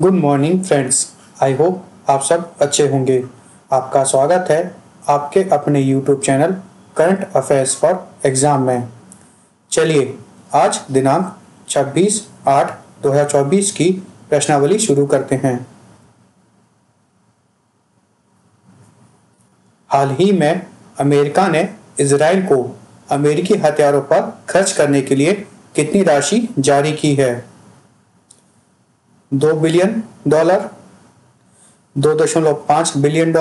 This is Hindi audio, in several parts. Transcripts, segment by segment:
Good morning friends. I hope आप सब अच्छे होंगे। आपका स्वागत है आपके अपने YouTube channel current affairs for exam में। चलिए आज दिनांक 26/8/2024 की प्रश्नावली शुरू करते हैं। हाल ही में अमेरिका ने इजराइल को अमेरिकी हथियारों पर खर्च करने के लिए कितनी राशि जारी की है? $2 बिलियन, $2.5 बिलियन,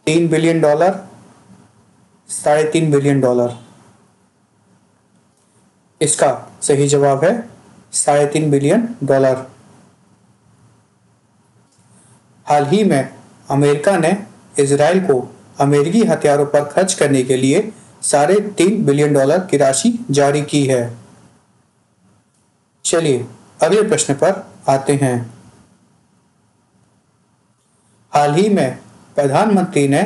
$3 बिलियन, $3.5 बिलियन। इसका सही जवाब है $3.5 बिलियन। हाल ही में अमेरिका ने इजराइल को अमेरिकी हथियारों पर खर्च करने के लिए $3.5 बिलियन की राशि जारी की है। चलिए अगले प्रश्न पर आते हैं। हाल ही में प्रधानमंत्री ने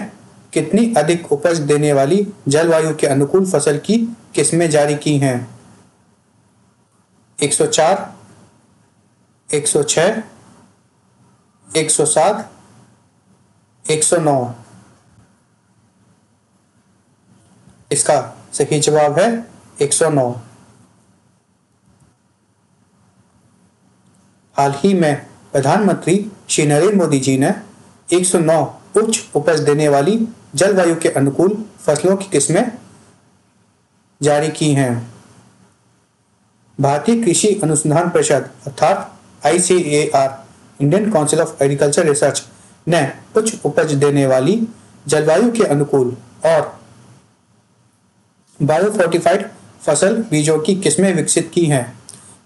कितनी अधिक उपज देने वाली जलवायु के अनुकूल फसल की किस्में जारी की हैं? 104, 106, 107, 109। इसका सही जवाब है 109। हाल ही में प्रधानमंत्री श्री नरेंद्र मोदी जी ने 109 उच्च उपज देने वाली जलवायु के अनुकूल फसलों की किस्में जारी की हैं। भारतीय कृषि अनुसंधान परिषद अर्थात ICAR Indian council of agriculture research ने उच्च उपज देने वाली जलवायु के अनुकूल और बायोफोर्टिफाइड फसल बीजों की किस्में विकसित की हैं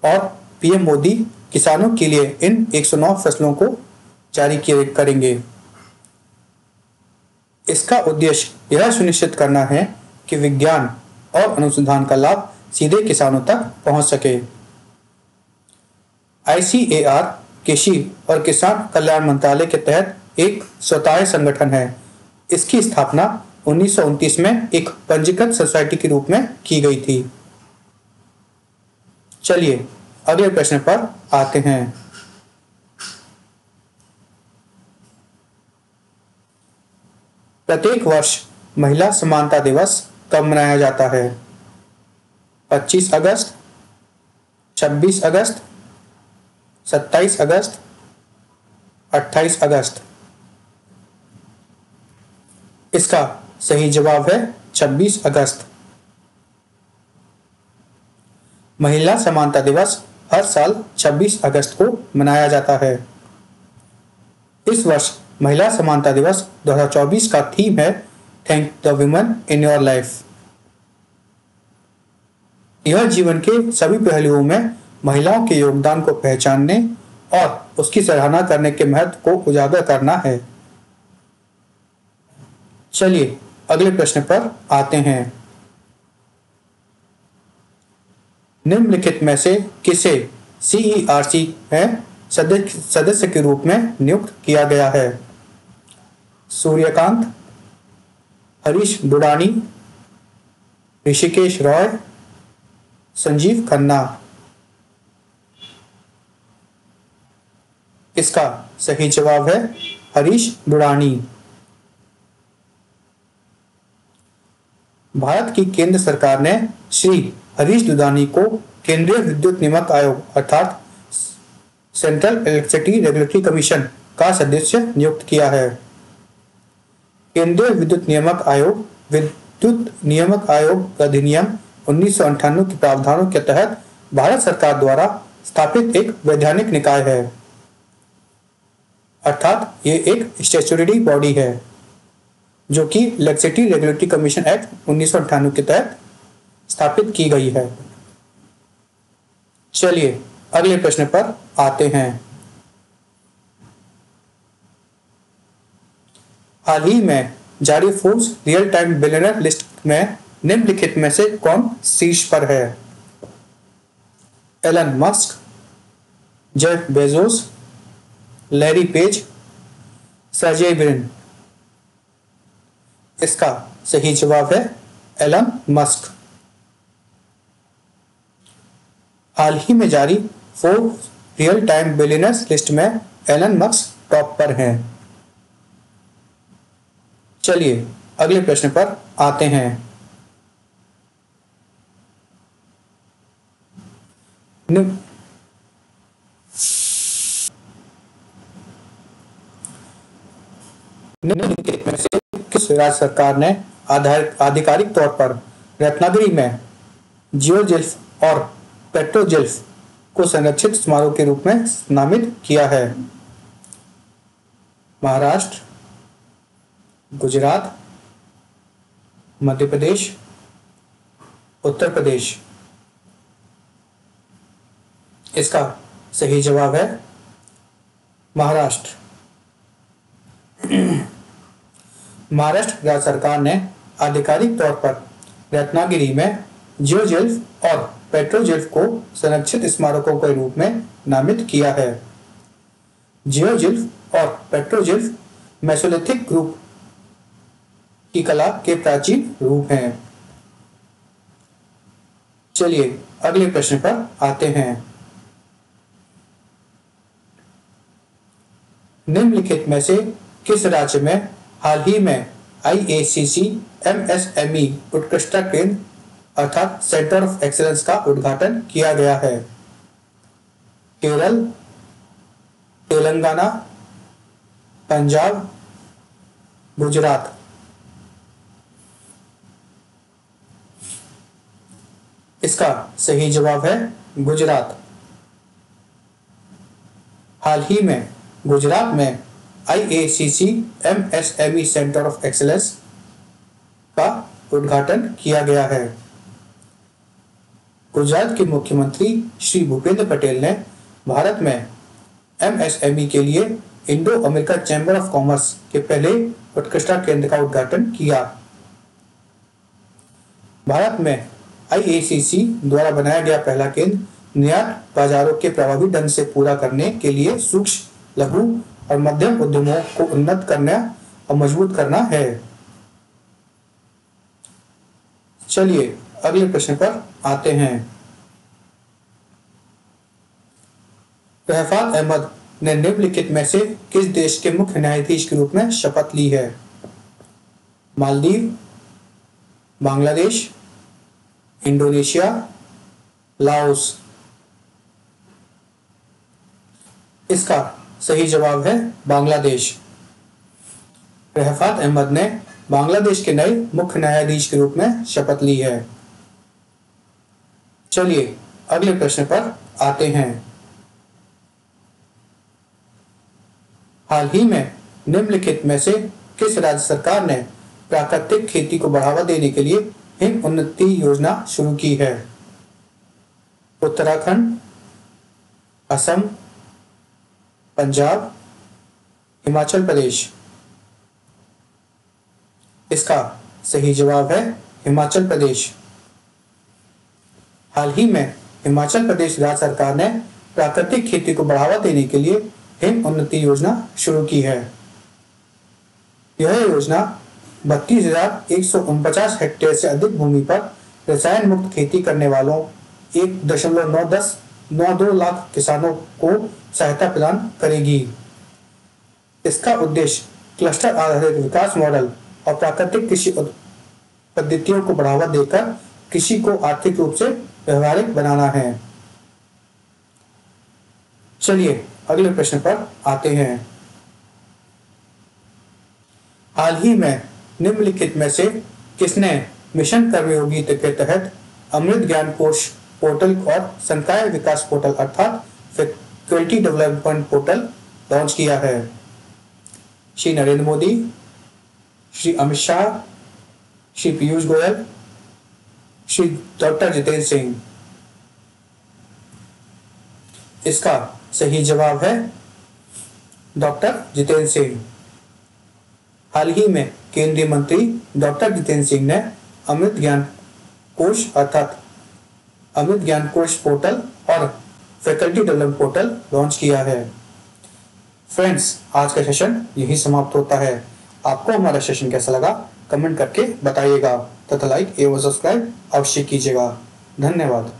और PM मोदी किसानों के लिए इन 109 फसलों को जारी करेंगे। इसका उद्देश्य यह सुनिश्चित करना है कि विज्ञान और अनुसंधान का लाभ सीधे किसानों तक पहुंच सके। ICAR कृषि और किसान कल्याण मंत्रालय के तहत एक स्वतंत्र संगठन है। इसकी स्थापना 1929 में एक पंजीकृत सोसाइटी के रूप में की गई थी। चलिए अगले प्रश्न पर आते हैं। प्रत्येक वर्ष महिला समानता दिवस कब मनाया जाता है? 25 अगस्त, 26 अगस्त, 27 अगस्त, 28 अगस्त। इसका सही जवाब है 26 अगस्त। महिला समानता दिवस हर साल 26 अगस्त को मनाया जाता है। इस वर्ष महिला समानता दिवस 2024 का थीम है thank the women in your life. यह जीवन के सभी पहलुओं में महिलाओं के योगदान को पहचानने और उसकी सराहना करने के महत्व को उजागर करना है। चलिए अगले प्रश्न पर आते हैं। निम्नलिखित में से किसे CERC में सदस्य के रूप में नियुक्त किया गया है? सूर्यकांत, हरीश दुडानी, ऋषिकेश रॉय, संजीव खन्ना। इसका सही जवाब है हरीश दुडानी। भारत की केंद्र सरकार ने श्री हरीश दुडानी को केंद्रीय विद्युत नियामक आयोग अर्थात सेंट्रल इलेक्ट्रिसिटी रेगुलेटरी कमीशन का सदस्य नियुक्त किया है। केंद्रीय विद्युत नियामक आयोग विद्युत नियामक आयोग अधिनियम 1998 के प्रावधानों के तहत भारत सरकार द्वारा स्थापित एक वैधानिक निकाय है, अर्थात ये एक स्टैट्यूटरी बॉडी है जो कि इलेक्ट्रिसिटी रेगुलेटरी कमीशन एक्ट 1998 के तहत स्थापित की गई है। चलिए अगले प्रश्न पर आते हैं। हाल ही में जारी Forbes real time billionaire list में निम्नलिखित में से कौन शीर्ष पर है? Elon Musk, Jeff Bezos, Larry Page, Sergey Brin. इसका सही जवाब है एलन मस्क। हाल ही में जारी Forbes real time billionaires list में एलन मस्क टॉप पर हैं। चलिए अगले प्रश्न पर आते हैं। निम्नलिखित में से किस राज्य सरकार ने आधिकारिक तौर पर रत्नागिरी में जियोजिल्फ और पेट्रोजिल्फ को संरक्षित स्मारक के रूप में नामित किया है? महाराष्ट्र, गुजरात, मध्य प्रदेश, उत्तर प्रदेश। इसका सही जवाब है महाराष्ट्र। महाराष्ट्र राज्य सरकार ने आधिकारिक तौर पर रत्नागिरी में जियोजिल्फ और पेट्रोजिल्फ को संरक्षित स्मारकों के रूप में नामित किया है। जियोजिल्फ और पेट्रोजिल्फ मेसोलिथिक ग्रुप की कला के प्राचीन रूप हैं। चलिए अगले प्रश्न पर आते हैं। निम्नलिखित में से किस राज्य में हाल ही में IACC MSME उत्कृष्टता केंद्र अर्थात सेंटर ऑफ एक्सीलेंस का उद्घाटन किया गया है? केरल, तेलंगाना, पंजाब, गुजरात। इसका सही जवाब है गुजरात। हाल ही में गुजरात में IACC MSME centre of excellence का उद्घाटन किया गया है। गुजरात के मुख्यमंत्री श्री भूपेंद्र पटेल ने भारत में MSME के लिए Indo America chamber of commerce के पहले उत्कृष्टता केंद्र का उद्घाटन किया। भारत में IACC द्वारा बनाया गया पहला केंद्र निर्यात बाजारों के प्रभावी ढंग से पूरा करने के लिए सूक्ष्म, लघु और मध्यम उद्यमों को उन्नत करना और मजबूत करना है। चलिए अगले प्रश्न पर आते हैं। रहफात अहमद ने निम्नलिखित में से किस देश के मुख्य न्यायाधीश के रूप में शपथ ली है? Maldives, Bangladesh, Indonesia, Laos. इसका सही जवाब है बांग्लादेश। रहफात अहमद ने बांग्लादेश के नए मुख्य न्यायाधीश के रूप में शपथ ली है। चलिए अगले प्रश्न पर आते हैं। हाल ही में निम्नलिखित में से किस राज्य सरकार ने प्राकृतिक खेती को बढ़ावा देने के लिए हिम उन्नति योजना शुरू की है? उत्तराखंड, असम, पंजाब, हिमाचल प्रदेश। इसका सही जवाब है हिमाचल प्रदेश। हाल ही में हिमाचल प्रदेश राज्य सरकार ने प्राकृतिक खेती को बढ़ावा देने के लिए हिम उन्नति योजना शुरू की है। यह योजना 32,149 हेक्टेयर से अधिक भूमि पर रसायन मुक्त खेती करने वालों 1.92 लाख किसानों को सहायता प्रदान करेगी। इसका उद्देश्य क्लस्टर आधारित विकास मॉडल और प्राकृतिक कृषि पद्धतियों को बढ़ावा देकर कृषि को आर्थिक रूप से व्यवहारिक बनाना है। चलिए अगले प्रश्न पर आते हैं। हाल ही में निम्नलिखित में से किसने मिशन कर्मयोगी के तहत अमृत ज्ञान कोश पोर्टल और संकाय विकास पोर्टल अर्थात फैकल्टी डेवलपमेंट पोर्टल लॉन्च किया है? श्री नरेंद्र मोदी, श्री अमित शाह, श्री पीयूष गोयल, श्री डॉक्टर जितेंद्र सिंह। इसका सही जवाब है डॉक्टर जितेंद्र सिंह। हाल ही में केंद्रीय मंत्री डॉक्टर जितेंद्र सिंह ने अमृत ज्ञान कोश अर्थात अमृत ज्ञान कोश पोर्टल और फैकल्टी डेवलपमेंट पोर्टल लॉन्च किया है। फ्रेंड्स, आज का सेशन यही समाप्त होता है। आपको हमारा सेशन कैसा लगा कमेंट करके बताइएगा तथा लाइक एवं सब्सक्राइब अवश्य कीजिएगा। धन्यवाद।